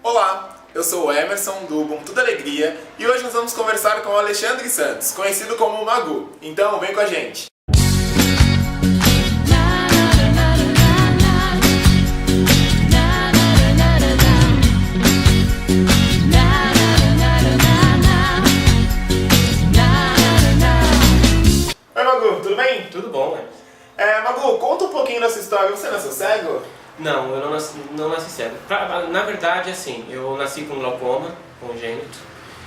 Olá, eu sou o Emerson do Ubuntu da Alegria e hoje nós vamos conversar com o Alexandre Santos, conhecido como o Magu. Então vem com a gente! Oi Magu, tudo bem? Tudo bom, né? Magu, conta um pouquinho da sua história. Você nasceu cego? Não, eu não nasci cego. Na verdade, assim, eu nasci com glaucoma congênito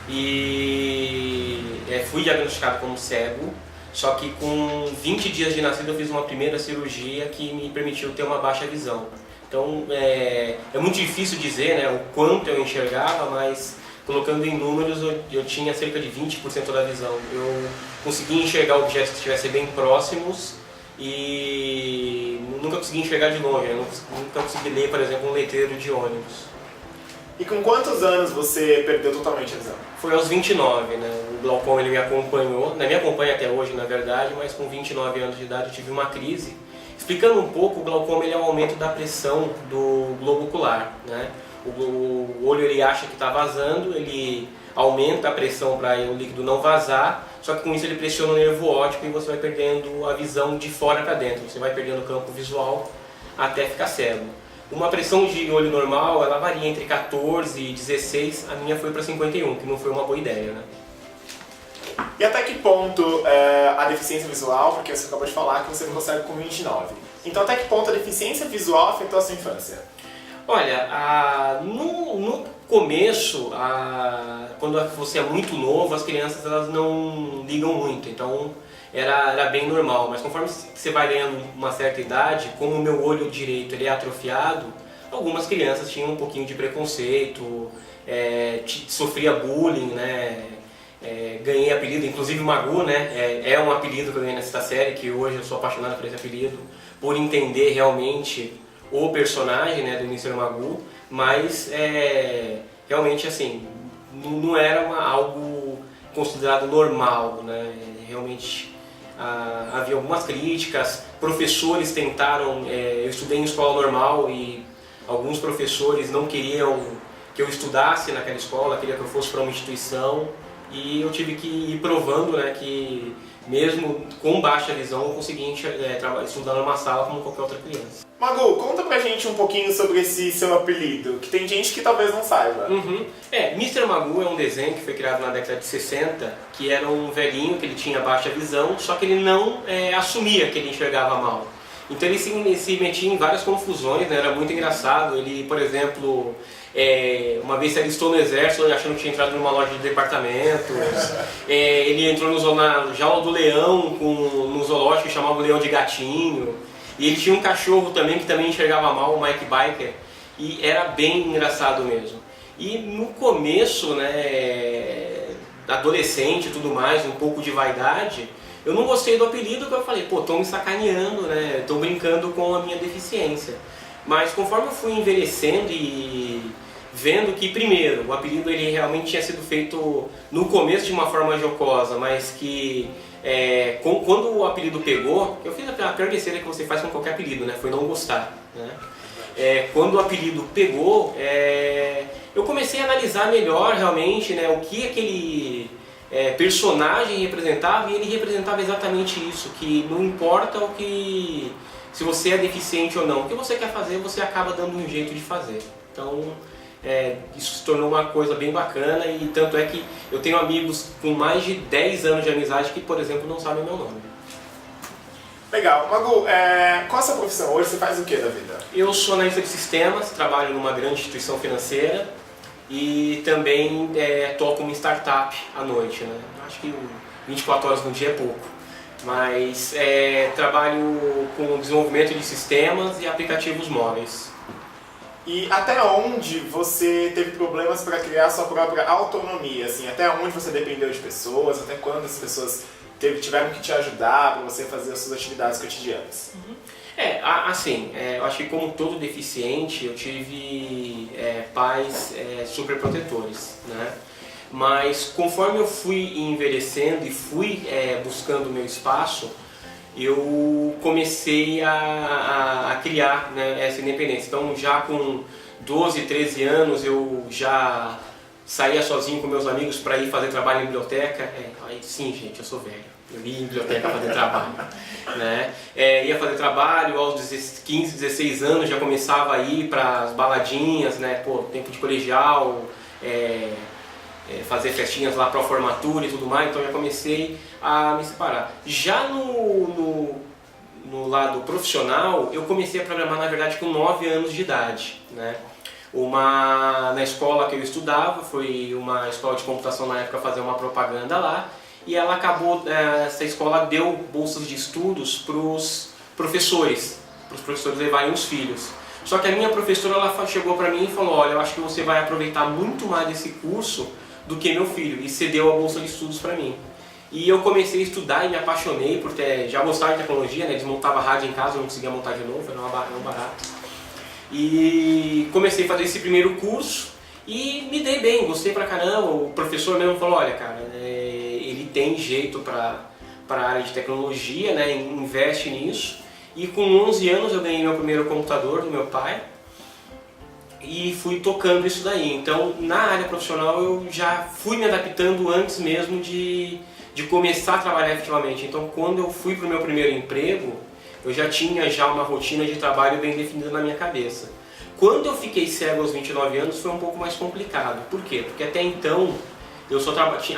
e fui diagnosticado como cego, só que com 20 dias de nascido eu fiz uma primeira cirurgia que me permitiu ter uma baixa visão. Então, é muito difícil dizer, né, o quanto eu enxergava, mas colocando em números eu tinha cerca de 20% da visão. Eu conseguia enxergar objetos que estivessem bem próximos e nunca consegui enxergar de longe, eu nunca consegui ler, por exemplo, um letreiro de ônibus. E com quantos anos você perdeu totalmente a visão? Foi aos 29, né? O glaucoma ele me acompanhou, me acompanha até hoje na verdade, mas com 29 anos de idade eu tive uma crise. Explicando um pouco, o glaucoma ele é o aumento da pressão do globo ocular, né? O olho ele acha que está vazando, ele aumenta a pressão para o líquido não vazar, só que com isso ele pressiona o nervo óptico e você vai perdendo a visão de fora para dentro, você vai perdendo o campo visual até ficar cego. Uma pressão de olho normal, ela varia entre 14 e 16, a minha foi para 51, que não foi uma boa ideia, né? E até que ponto a deficiência visual, porque você acabou de falar que você ficou cego com 29, então até que ponto a deficiência visual afetou a sua infância? Olha, no começo, quando você é muito novo, as crianças elas não ligam muito, então era bem normal. Mas conforme você vai ganhando uma certa idade, como o meu olho direito ele é atrofiado, algumas crianças tinham um pouquinho de preconceito, sofria bullying, né? Ganhei apelido, inclusive Magu, né? É um apelido que eu ganhei nessa série, que hoje eu sou apaixonado por esse apelido, por entender realmente o personagem, né, do Mr. Magu, mas realmente assim, não era algo considerado normal, né? Realmente havia algumas críticas, professores tentaram, eu estudei em escola normal e alguns professores não queriam que eu estudasse naquela escola, queriam que eu fosse para uma instituição e eu tive que ir provando, né, que mesmo com baixa visão eu conseguia estudar numa sala como qualquer outra criança. Magu, conta pra gente um pouquinho sobre esse seu apelido, que tem gente que talvez não saiba. Mr. Magu é um desenho que foi criado na década de 60, que era um velhinho que ele tinha baixa visão, só que ele não assumia que ele enxergava mal. Então ele se metia em várias confusões, né? Era muito engraçado. Ele, por exemplo, uma vez se alistou no exército achando que tinha entrado numa loja de departamentos. Ele entrou na jaula do leão, no zoológico, que chamava o leão de gatinho. E ele tinha um cachorro também que também enxergava mal, o Mike Biker, e era bem engraçado mesmo. E no começo, né, adolescente e tudo mais, um pouco de vaidade, eu não gostei do apelido, que eu falei, pô, estão me sacaneando, né, estão brincando com a minha deficiência. Mas conforme eu fui envelhecendo e vendo que, primeiro, o apelido ele realmente tinha sido feito no começo de uma forma jocosa, mas que quando o apelido pegou, eu fiz a pior besteira que você faz com qualquer apelido, né? Foi não gostar, né? Quando o apelido pegou, eu comecei a analisar melhor realmente, né, o que aquele personagem representava, e ele representava exatamente isso, que não importa se você é deficiente ou não, o que você quer fazer, você acaba dando um jeito de fazer. Então, isso se tornou uma coisa bem bacana, e tanto é que eu tenho amigos com mais de 10 anos de amizade que, por exemplo, não sabem o meu nome. Legal. Magu, qual é a sua profissão? Hoje você faz o que da vida? Eu sou analista de sistemas, trabalho numa grande instituição financeira e também toco uma startup à noite, né? Acho que 24 horas no dia é pouco, mas trabalho com desenvolvimento de sistemas e aplicativos móveis. E até onde você teve problemas para criar sua própria autonomia? Assim, até onde você dependeu de pessoas? Até quando as pessoas tiveram que te ajudar para você fazer as suas atividades cotidianas? Eu acho que como todo deficiente, eu tive pais super protetores, né? Mas conforme eu fui envelhecendo e fui buscando o meu espaço, eu comecei a criar, né, essa independência. Então já com 12, 13 anos eu já saía sozinho com meus amigos para ir fazer trabalho em biblioteca. Aí sim, gente, eu sou velho. Eu ia em biblioteca fazer trabalho. Né? Ia fazer trabalho aos 15, 16 anos, já começava a ir para as baladinhas, né? Pô, tempo de colegial, fazer festinhas lá para a formatura e tudo mais, então já comecei a me separar. Já no lado profissional, eu comecei a programar na verdade com 9 anos de idade. Né? Na escola que eu estudava, foi uma escola de computação na época, fazer uma propaganda lá, e ela acabou, essa escola deu bolsas de estudos para os professores levarem os filhos. Só que a minha professora ela chegou para mim e falou, olha, eu acho que você vai aproveitar muito mais desse curso do que meu filho, e cedeu a bolsa de estudos para mim. E eu comecei a estudar e me apaixonei por já gostar de tecnologia, né? Desmontava rádio em casa, eu não conseguia montar de novo, era um barato. E comecei a fazer esse primeiro curso e me dei bem, gostei pra caramba. O professor mesmo falou, olha cara, ele tem jeito para a área de tecnologia, né? Investe nisso. E com 11 anos eu ganhei meu primeiro computador do meu pai e fui tocando isso daí. Então na área profissional eu já fui me adaptando antes mesmo de começar a trabalhar efetivamente. Então quando eu fui para o meu primeiro emprego, eu já tinha uma rotina de trabalho bem definida na minha cabeça. Quando eu fiquei cego aos 29 anos foi um pouco mais complicado. Por quê? Porque até então eu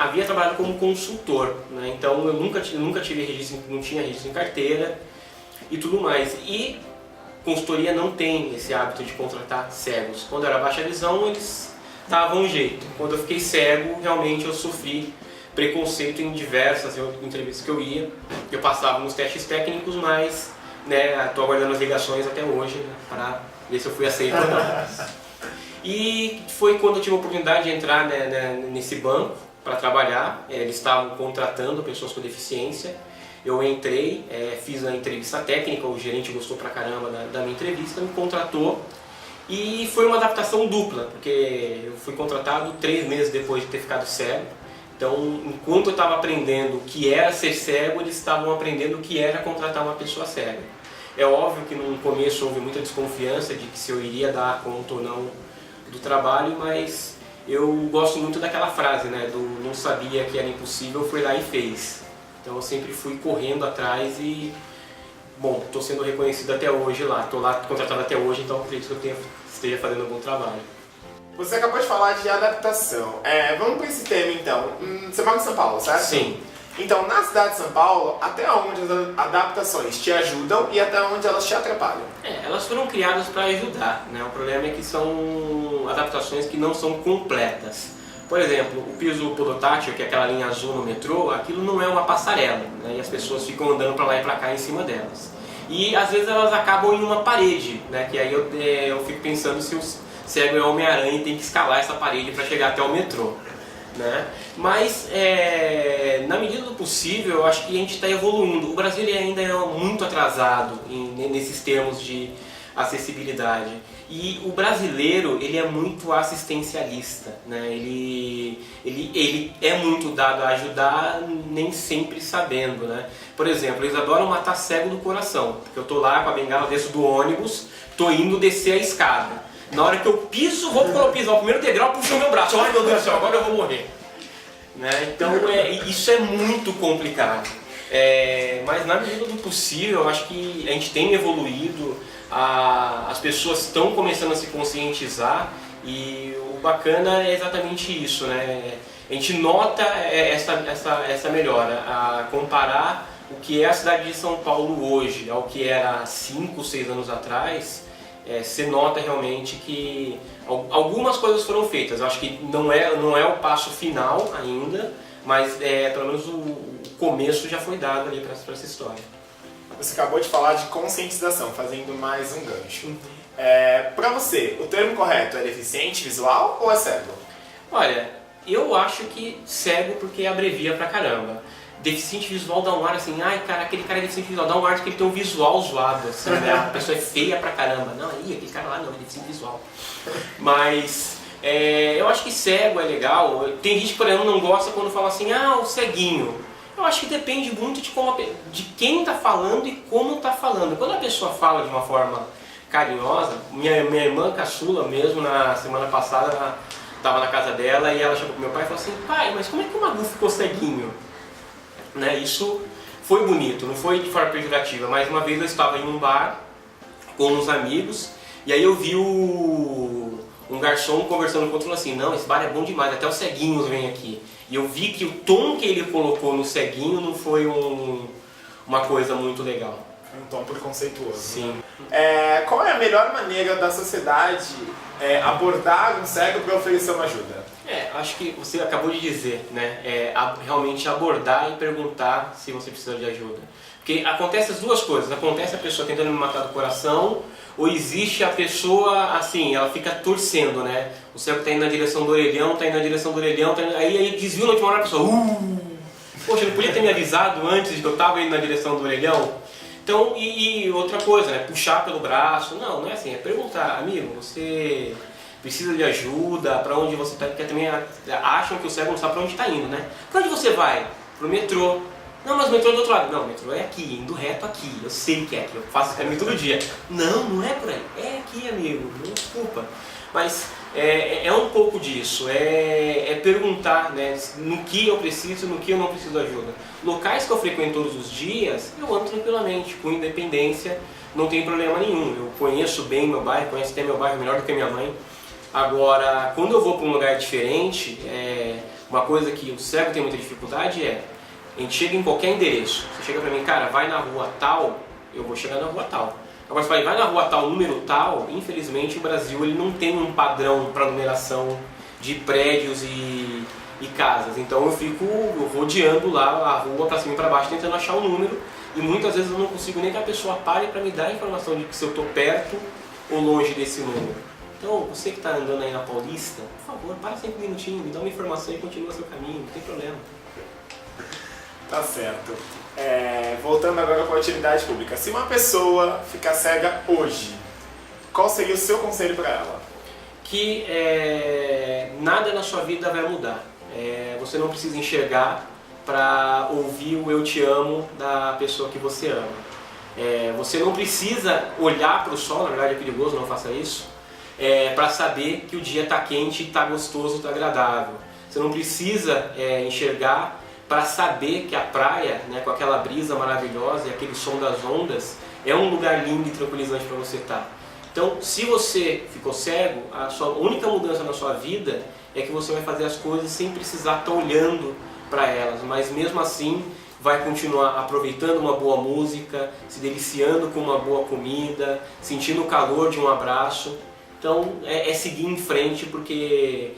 havia trabalhado como consultor, né? Então eu nunca tive registro, não tinha registro em carteira e tudo mais. E consultoria não tem esse hábito de contratar cegos. Quando era baixa visão, eles davam um jeito. Quando eu fiquei cego, realmente eu sofri preconceito em diversas entrevistas que eu ia. Eu passava nos testes técnicos, mas estou aguardando as ligações até hoje, né, para ver se eu fui aceito ou não. E foi quando eu tive a oportunidade de entrar nesse banco para trabalhar. Eles estavam contratando pessoas com deficiência. Eu entrei, fiz a entrevista técnica, o gerente gostou pra caramba da minha entrevista, me contratou e foi uma adaptação dupla, porque eu fui contratado 3 meses depois de ter ficado cego. Então, enquanto eu estava aprendendo o que era ser cego, eles estavam aprendendo o que era contratar uma pessoa cega. É óbvio que no começo houve muita desconfiança de que se eu iria dar conta ou não do trabalho, mas eu gosto muito daquela frase, né, do não sabia que era impossível, foi lá e fez. Então eu sempre fui correndo atrás e, bom, estou sendo reconhecido até hoje lá, estou lá contratado até hoje, então acredito que eu esteja fazendo um bom trabalho. Você acabou de falar de adaptação. Vamos para esse tema então. Você mora em São Paulo, certo? Sim. Então, na cidade de São Paulo, até onde as adaptações te ajudam e até onde elas te atrapalham? Elas foram criadas para ajudar, né? O problema é que são adaptações que não são completas. Por exemplo, o piso podotátil, que é aquela linha azul no metrô, aquilo não é uma passarela, né? E as pessoas ficam andando para lá e para cá em cima delas. E às vezes elas acabam em uma parede, né? Que aí eu fico pensando se o cego é Homem-Aranha e tem que escalar essa parede para chegar até o metrô. Né? Mas, na medida do possível, eu acho que a gente está evoluindo. O Brasil ele ainda é muito atrasado nesses termos de acessibilidade. E o brasileiro ele é muito assistencialista, né? Ele é muito dado a ajudar, nem sempre sabendo. Né? Por exemplo, eles adoram matar cego do coração, porque eu estou lá com a bengala, desço do ônibus, estou indo descer a escada. Na hora que eu piso, pisar o primeiro degrau, puxo o meu braço, ai meu Deus do céu, agora eu vou morrer. Né? Então isso é muito complicado. Mas na medida do possível, eu acho que a gente tem evoluído, as pessoas estão começando a se conscientizar e o bacana é exatamente isso, né? A gente nota essa melhora, a comparar o que é a cidade de São Paulo hoje ao que era 5, 6 anos atrás. Você nota realmente que algumas coisas foram feitas. Eu acho que não é o passo final ainda, mas pelo menos o começo já foi dado ali para essa história. Você acabou de falar de conscientização, fazendo mais um gancho. Para você, o termo correto é deficiente visual ou é cego? Olha, eu acho que cego porque abrevia pra caramba. Deficiente visual dá um ar assim, ai cara, aquele cara é deficiente visual, dá um ar de que ele tem um visual zoado, assim, né? A pessoa é feia pra caramba. Não, aí aquele cara lá não, é deficiente visual. Mas eu acho que cego é legal. Tem gente que, por exemplo, não gosta quando fala assim, o ceguinho. Eu acho que depende muito de quem está falando e como está falando. Quando a pessoa fala de uma forma carinhosa. Minha irmã caçula mesmo, na semana passada, ela estava na casa dela e ela chegou pro meu pai e falou assim: pai, mas como é que o Magu ficou ceguinho? Né? Isso foi bonito, não foi de forma pejorativa, mas uma vez eu estava em um bar com uns amigos e aí eu vi um garçom conversando com o outro, falou assim: não, esse bar é bom demais, até os ceguinhos vêm aqui. E eu vi que o tom que ele colocou no ceguinho não foi uma coisa muito legal. Um tom preconceituoso. Sim. Né? Qual é a melhor maneira da sociedade abordar um cego para oferecer uma ajuda? Acho que você acabou de dizer, né? Realmente abordar e perguntar se você precisa de ajuda. Porque acontece as duas coisas. Acontece a pessoa tentando me matar do coração, ou existe a pessoa, assim, ela fica torcendo, né? O cego está indo na direção do orelhão, está indo na direção do orelhão, aí desvia na última hora a pessoa, poxa, ele podia ter me avisado antes de que eu estava indo na direção do orelhão? Então, e outra coisa, né? Puxar pelo braço. Não é assim, é perguntar: amigo, você precisa de ajuda? Para onde você está? Porque também acham que o cego não sabe para onde está indo, né? Para onde você vai? Pro metrô. Não, mas o metrô é do outro lado. Não, o metrô é aqui, indo reto aqui. Eu sei que é aqui, eu faço esse caminho todo dia. Não é por aí. É aqui, amigo, não desculpa. Mas é um pouco disso, é perguntar, né, no que eu preciso, no que eu não preciso de ajuda. Locais que eu frequento todos os dias, eu ando tranquilamente, com independência, não tem problema nenhum. Eu conheço bem meu bairro, conheço até meu bairro melhor do que minha mãe. Agora, quando eu vou para um lugar diferente, uma coisa que o cego tem muita dificuldade a gente chega em qualquer endereço. Você chega pra mim: cara, vai na rua tal, eu vou chegar na rua tal. Agora você vai na rua tal, número tal, infelizmente o Brasil ele não tem um padrão para numeração de prédios e casas. Então eu vou rodeando lá a rua para cima e para baixo tentando achar o número, e muitas vezes eu não consigo nem que a pessoa pare para me dar a informação de que se eu estou perto ou longe desse número. Então você que está andando aí na Paulista, por favor, para 5 minutinhos, me dá uma informação e continua seu caminho, não tem problema. Tá certo. Voltando agora para a utilidade pública. Se uma pessoa ficar cega hoje, qual seria o seu conselho para ela? Que nada na sua vida vai mudar. Você não precisa enxergar para ouvir o eu te amo da pessoa que você ama. Você não precisa olhar para o sol, na verdade é perigoso, não faça isso, para saber que o dia está quente, está gostoso, está agradável. Você não precisa enxergar para saber que a praia, né, com aquela brisa maravilhosa e aquele som das ondas, é um lugar lindo e tranquilizante para você estar. Então, se você ficou cego, a sua única mudança na sua vida é que você vai fazer as coisas sem precisar estar olhando para elas, mas mesmo assim vai continuar aproveitando uma boa música, se deliciando com uma boa comida, sentindo o calor de um abraço. Então, é seguir em frente, porque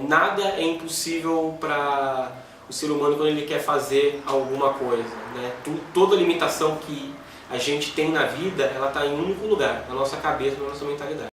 nada é impossível para o ser humano quando ele quer fazer alguma coisa, né? Toda limitação que a gente tem na vida, ela está em um único lugar, na nossa cabeça, na nossa mentalidade.